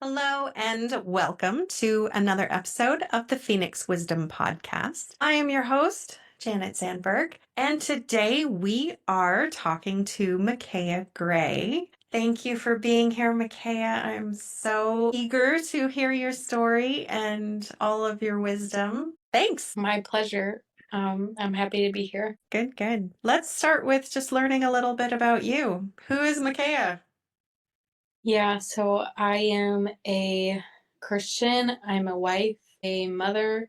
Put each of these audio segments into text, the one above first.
Hello and welcome to another episode of the Phoenix Wisdom Podcast. I am your host, Janet Sandberg, and today we are talking to Micaiah Gray. Thank you for being here, Micaiah. I'm so eager to hear your story and all of your wisdom. Thanks. My pleasure. I'm happy to be here. Good, good. Let's start with just learning a little bit about you. Who is Micaiah? Yeah, so I am a Christian. I'm a wife, a mother,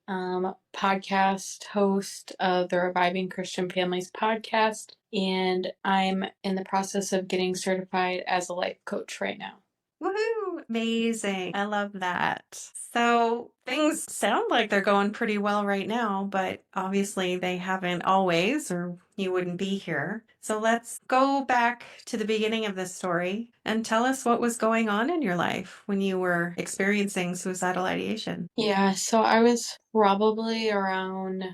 podcast host of the Reviving Christian Families podcast, and I'm in the process of getting certified as a life coach right now. Woohoo! Amazing. I love that. So things sound like they're going pretty well right now, but obviously they haven't always, or you wouldn't be here. So let's go back to the beginning of this story and tell us what was going on in your life when you were experiencing suicidal ideation. Yeah, so I was probably around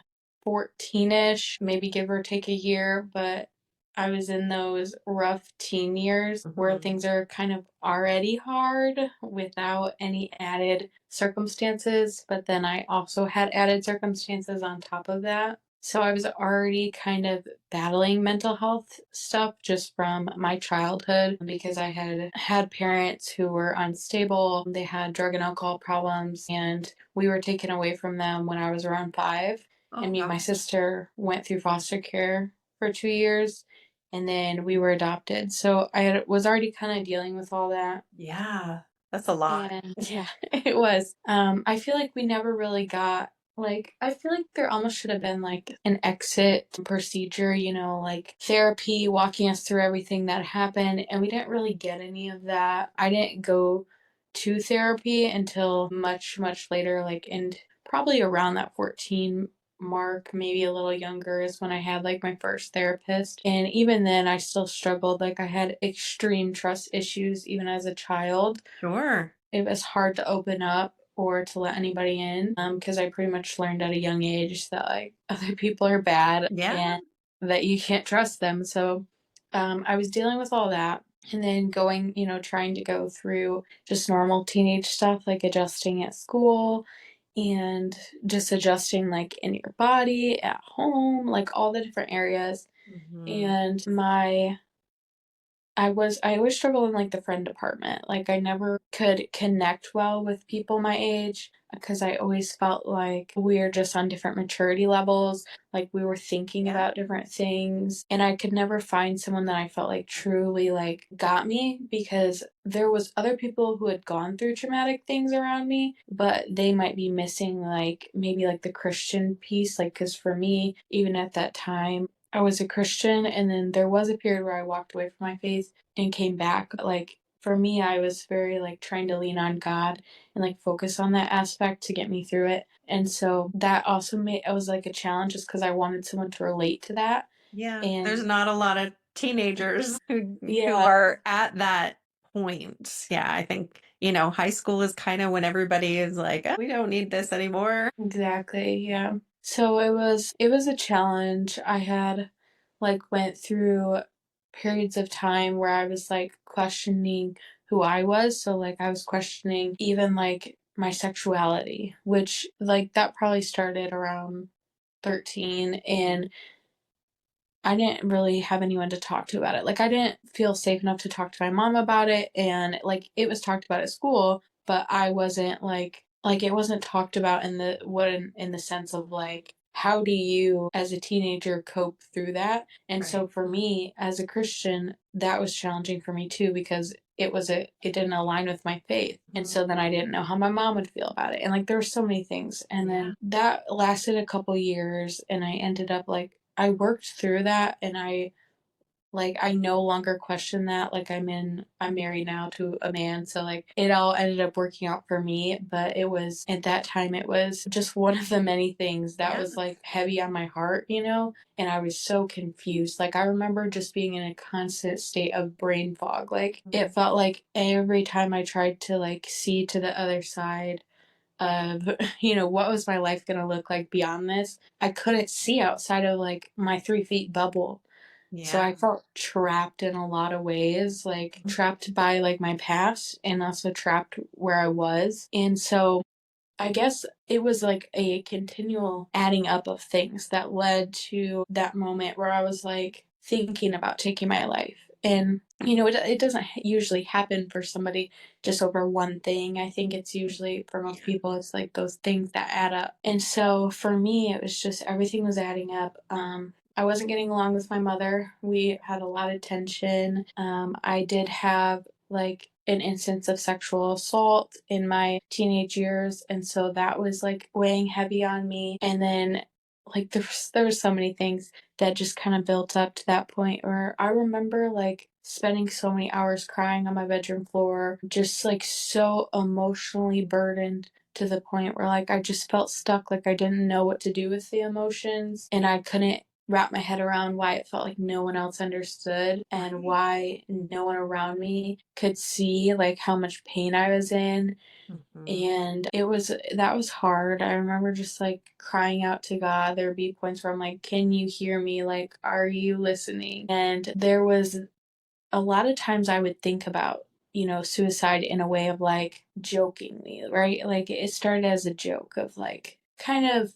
14-ish, maybe give or take a year, but I was in those rough teen years where things are kind of already hard without any added circumstances, but then I also had added circumstances on top of that. So I was already kind of battling mental health stuff just from my childhood because I had parents who were unstable. They had drug and alcohol problems, and we were taken away from them when I was around 5. Oh, And me and my gosh. sister went through foster care for 2 years, and then we were adopted. So was already kind of dealing with all that. Yeah, that's a lot. And yeah, it was. I feel like we never really got, like, I feel like there almost should have been like an exit procedure, like therapy, walking us through everything that happened. And we didn't really get any of that. I didn't go to therapy until much, much later, like, and probably around that 14 mark, maybe a little younger, is when I had like my first therapist. And even then, I still struggled. Like, I had extreme trust issues even as a child. Sure. It was hard to open up or to let anybody in, because I pretty much learned at a young age that like other people are bad Yeah. and that you can't trust them. So I was dealing with all that, and then going, trying to go through just normal teenage stuff like adjusting at school and just adjusting like in your body, at home, like all the different areas. Mhm. And I always struggled in like the friend department. Like, I never could connect well with people my age because I always felt like we were just on different maturity levels. Like, we were thinking Yeah. about different things, and I could never find someone that I felt like truly like got me, because there was other people who had gone through traumatic things around me, but they might be missing like maybe like the Christian piece. Like, because for me, even at that time, I was a Christian, and then there was a period where I walked away from my faith and came back. Like, for me, I was very like trying to lean on God and like focus on that aspect to get me through it. And so that also made it was like a challenge, just because I wanted someone to relate to that. Yeah. There's And not a lot of teenagers who yeah, are at that point. Yeah, I think, high school is kind of when everybody is like, "Oh, we don't need this anymore." exactly. Yeah. So it was a challenge. I had like went through periods of time where I was like questioning who I was. So like I was questioning even like my sexuality, which like that probably started around 13, and I didn't really have anyone to talk to about it. Like, I didn't feel safe enough to talk to my mom about it, and like it was talked about at school, but I wasn't like it wasn't talked about in the sense of like, how do you as a teenager cope through that? And Right. so for me as a Christian, that was challenging for me too, because it didn't align with my faith. And so then I didn't know how my mom would feel about it. And like there were so many things. And Yeah. then that lasted a couple years, and I ended up like I worked through that, and I no longer question that. Like, I'm married now to a man, so like it all ended up working out for me, but it was at that time it was just one of the many things that Yeah. was like heavy on my heart. And I was so confused. Like, I remember just being in a constant state of brain fog. Like, it felt like every time I tried to like see to the other side of what was my life going to look like beyond this, I couldn't see outside of like my 3 feet bubble. So I Yeah. felt trapped in a lot of ways, like trapped by like my past and also trapped where I was. And so I guess it was like a continual adding up of things that led to that moment where I was like thinking about taking my life. And, it doesn't usually happen for somebody just over one thing. I think it's usually for most Yeah. people, it's like those things that add up. And so for me, it was just everything was adding up. I wasn't getting along with my mother. We had a lot of tension. I did have like an instance of sexual assault in my teenage years, and so that was like weighing heavy on me. And then like there was so many things that just kind of built up to that point where I remember like spending so many hours crying on my bedroom floor, just like so emotionally burdened to the point where like I just felt stuck, like I didn't know what to do with the emotions and I couldn't wrap my head around why it felt like no one else understood and Right. why no one around me could see like how much pain I was in. Mhm. And that was hard. I remember just like crying out to God. There'd be points where I'm like, can you hear me? Like, are you listening? And there was a lot of times I would think about, suicide in a way of like jokingly, right? Like it started as a joke of like, kind of,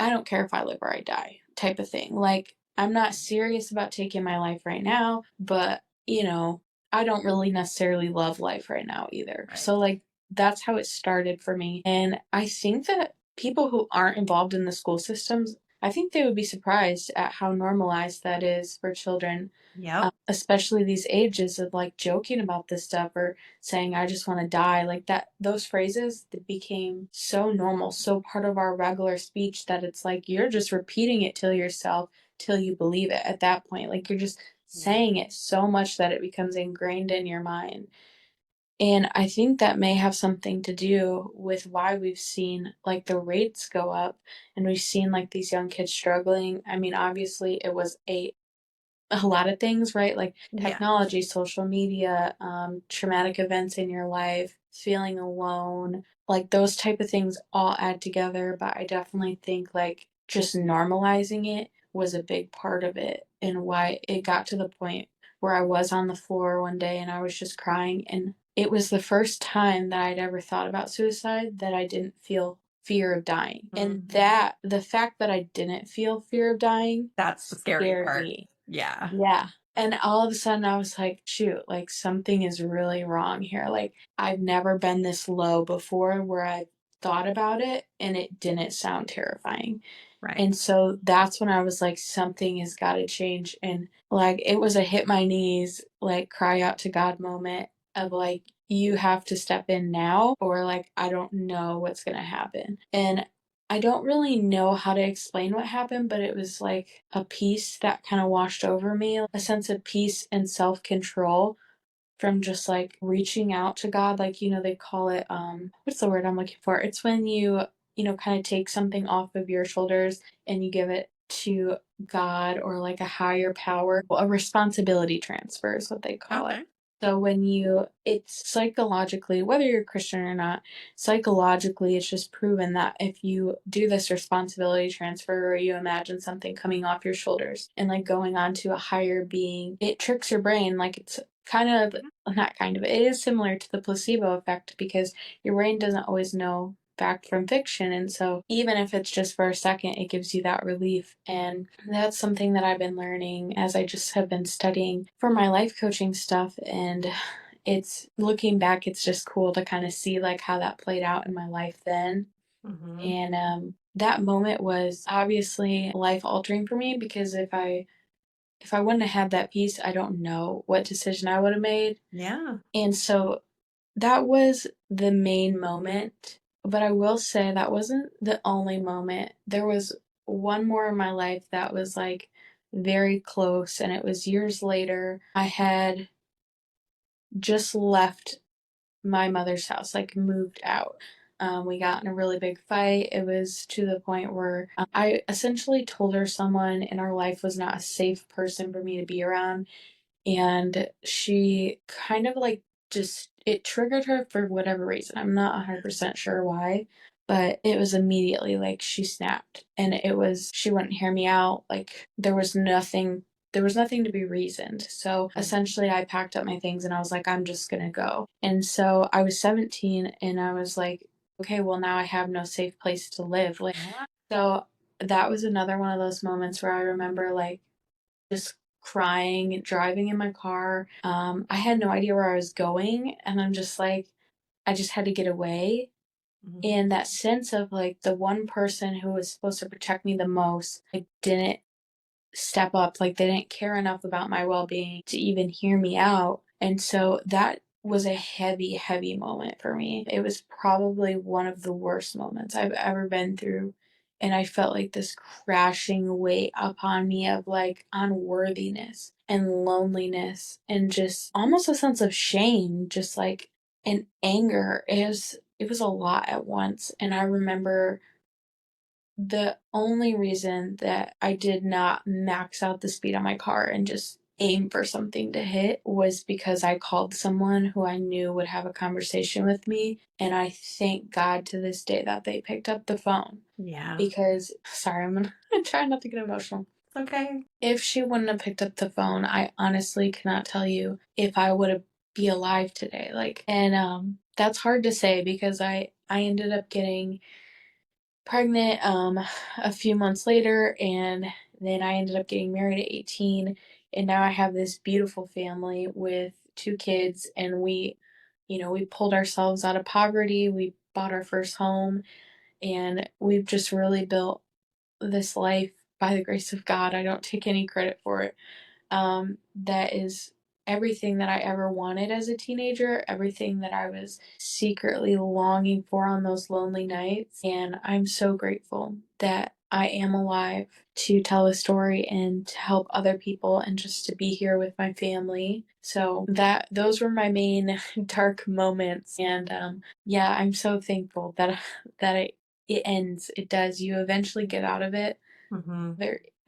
I don't care if I live or I die type of thing. Like, I'm not serious about taking my life right now, but, I don't really necessarily love life right now either. Right. So, like, that's how it started for me. And I think that people who aren't involved in the school systems, I think they would be surprised at how normalized that is for children, Yep. especially these ages of like joking about this stuff or saying I just want to die, like that, those phrases that became so normal, so part of our regular speech that it's like you're just repeating it to yourself till you believe it at that point, like you're just Yeah. saying it so much that it becomes ingrained in your mind. And I think that may have something to do with why we've seen like the rates go up and we've seen like these young kids struggling. I mean, obviously it was a lot of things, right? Like Yeah. technology, social media, traumatic events in your life, feeling alone, like those type of things all add together. But I definitely think like just normalizing it was a big part of it and why it got to the point where I was on the floor one day and I was just crying. And it was the first time that I'd ever thought about suicide that I didn't feel fear of dying. And Mhm. that the fact that I didn't feel fear of dying That's the scary scared part. me. Yeah. Yeah. And all of a sudden I was like, shoot, like something is really wrong here. Like I've never been this low before where I thought about it and it didn't sound terrifying. Right. And so that's when I was like, something has got to change. And like, it was a hit my knees, like, cry out to God moment of like, you have to step in now, or like, I don't know what's going to happen. And I don't really know how to explain what happened, but it was like a peace that kind of washed over me, a sense of peace and self control from just like reaching out to God. Like, they call it, what's the word I'm looking for? It's when you kind of take something off of your shoulders and you give it to God or like a higher power. Well, a responsibility transfer is what they call it. Okay. So it's psychologically, whether you're Christian or not, psychologically, it's just proven that if you do this responsibility transfer or you imagine something coming off your shoulders and like going on to a higher being, it tricks your brain. Like it's kind of, Mhm. not kind of, it is similar to the placebo effect because your brain doesn't always know fact from fiction. And so even if it's just for a second, it gives you that relief. And that's something that I've been learning as I just have been studying for my life coaching stuff. And it's looking back, it's just cool to kind of see like how that played out in my life then. Mhm. And that moment was obviously life altering for me because if I wouldn't have had that piece, I don't know what decision I would have made. Yeah. And so that was the main moment. But I will say that wasn't the only moment. There was one more in my life that was like very close, and it was years later. I had just left my mother's house, like moved out. We got in a really big fight. It was to the point where I essentially told her someone in our life was not a safe person for me to be around. And she kind of like just, it triggered her for whatever reason. I'm not 100% sure why, but it was immediately like she snapped. And it was, she wouldn't hear me out. Like there was nothing there was nothing to be reasoned. So essentially, I packed up my things and I was like, I'm just gonna go. And so I was 17 and I was like, okay, well, now I have no safe place to live. Like, so that was another one of those moments where I remember like just crying, driving in my car. I had no idea where I was going, and I'm just like, I just had to get away. Mhm. And that sense of like the one person who was supposed to protect me the most, like, didn't step up, like they didn't care enough about my well-being to even hear me out. And so that was a heavy, heavy moment for me. It was probably one of the worst moments I've ever been through. And I felt like this crashing weight upon me of like unworthiness and loneliness and just almost a sense of shame, just like and anger. It was a lot at once. And I remember the only reason that I did not max out the speed on my car and just aim for something to hit was because I called someone who I knew would have a conversation with me. And I thank God to this day that they picked up the phone. Yeah. Because, sorry, I'm trying not to get emotional. Okay. If she wouldn't have picked up the phone, I honestly cannot tell you if I would have be alive today. Like, and that's hard to say because I ended up getting pregnant a few months later, and then I ended up getting married at 18, and now I have this beautiful family with two kids, and we pulled ourselves out of poverty. We bought our first home, and we've just really built this life by the grace of God. I don't take any credit for it. That is everything that I ever wanted as a teenager, everything that I was secretly longing for on those lonely nights. And I'm so grateful that I am alive to tell a story and to help other people and just to be here with my family. So that those were my main dark moments. And yeah, I'm so thankful that it ends. It does. You eventually get out of it. Mhm.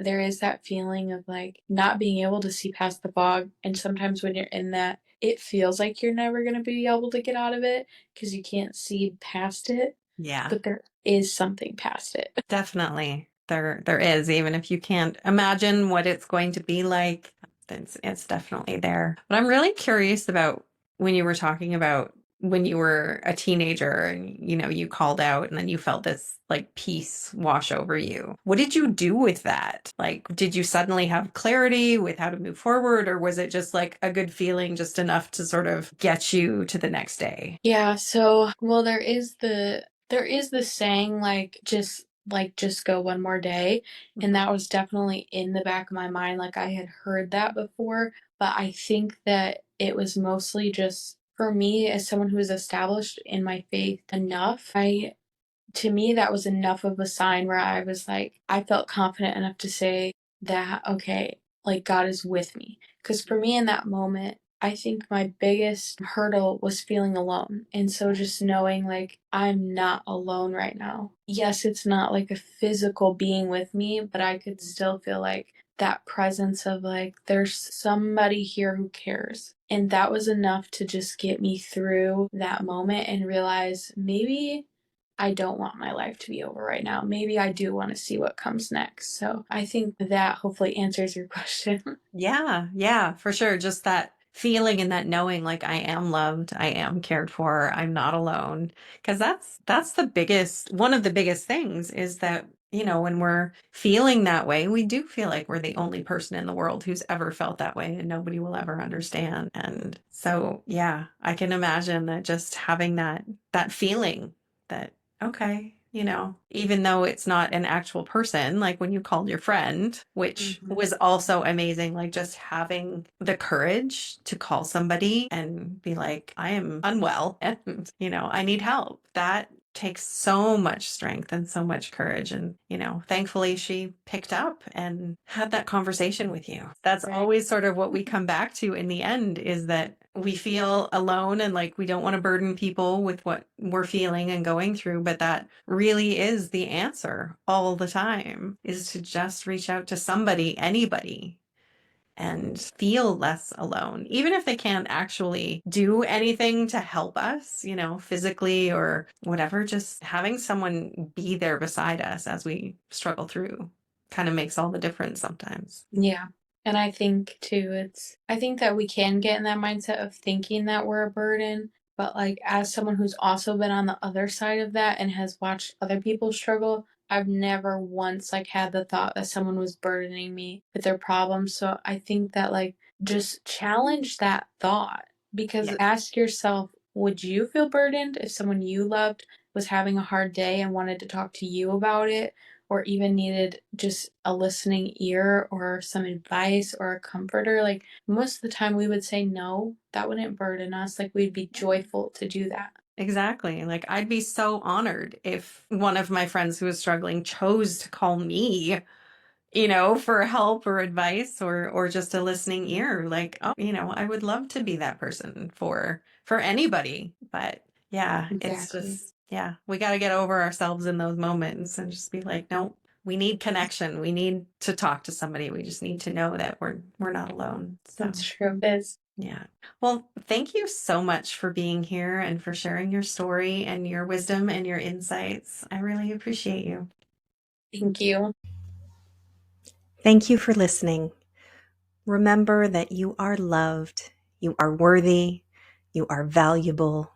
There is that feeling of like not being able to see past the fog, and sometimes when you're in that it feels like you're never going to be able to get out of it because you can't see past it, Yeah. but there is something past it. Definitely. There is, even if you can't imagine what it's going to be like, it's definitely there. But I'm really curious about when you were talking about when you were a teenager and you called out and then you felt this like peace wash over you. What did you do with that? Like, did you suddenly have clarity with how to move forward, or was it just like a good feeling, just enough to sort of get you to the next day? Yeah, so well there is the saying like just go one more day, and Mhm. that was definitely in the back of my mind. Like I had heard that before, but I think that it was mostly just for me as someone who is established in my faith enough. I To me that was enough of a sign where I was like I felt confident enough to say that okay, like God is with me. Cuz for me in that moment, I think my biggest hurdle was feeling alone. And so just knowing like I'm not alone right now. Yes, it's not like a physical being with me, but I could still feel like that presence of like there's somebody here who cares. And that was enough to just get me through that moment and realize maybe I don't want my life to be over right now. Maybe I do want to see what comes next. So I think that hopefully answers your question. Yeah, yeah, for sure. Just that feeling and that knowing like I am loved, I am cared for, I'm not alone. Because that's the biggest one of the biggest things is that, when we're feeling that way, we do feel like we're the only person in the world who's ever felt that way and nobody will ever understand. And so, yeah, I can imagine that just having that feeling that okay, even though it's not an actual person, like when you called your friend, which Mhm. was also amazing, like just having the courage to call somebody and be like, I am unwell and, I need help. That takes so much strength and so much courage. And, thankfully she picked up and had that conversation with you. That's Right. always sort of what we come back to in the end is that we feel alone and like we don't want to burden people with what we're feeling and going through, but that really is the answer all the time is to just reach out to somebody, anybody, and feel less alone, even if they can't actually do anything to help us, physically or whatever. Just having someone be there beside us as we struggle through kind of makes all the difference sometimes. Yeah. And I think too, I think that we can get in that mindset of thinking that we're a burden. But like, as someone who's also been on the other side of that and has watched other people struggle, I've never once like had the thought that someone was burdening me with their problems. So I think that like, just challenge that thought, because Yeah. ask yourself, would you feel burdened if someone you loved was having a hard day and wanted to talk to you about it, or even needed just a listening ear or some advice or a comforter? Like, most of the time we would say no, that wouldn't burden us. Like, we'd be joyful to do that. Exactly. Like, I'd be so honored if one of my friends who was struggling chose to call me, for help or advice or just a listening ear. Like, oh, I would love to be that person for anybody. But yeah, it's Exactly. just, yeah, we got to get over ourselves in those moments and just be like, no, we need connection. We need to talk to somebody. We just need to know that we're not alone. So That's true. It is. yeah. Well, thank you so much for being here and for sharing your story and your wisdom and your insights. I really appreciate you. Thank you. Thank you for listening. Remember that you are loved, you are worthy, you are valuable,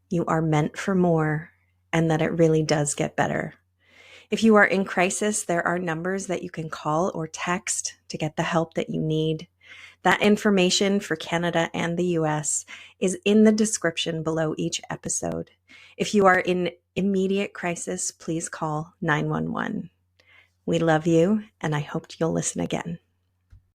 you are meant for more, and that it really does get better. If you are in crisis, there are numbers that you can call or text to get the help that you need. That information for Canada and the US is in the description below each episode. If you are in immediate crisis, please call 911. We love you, and I hope you'll listen again.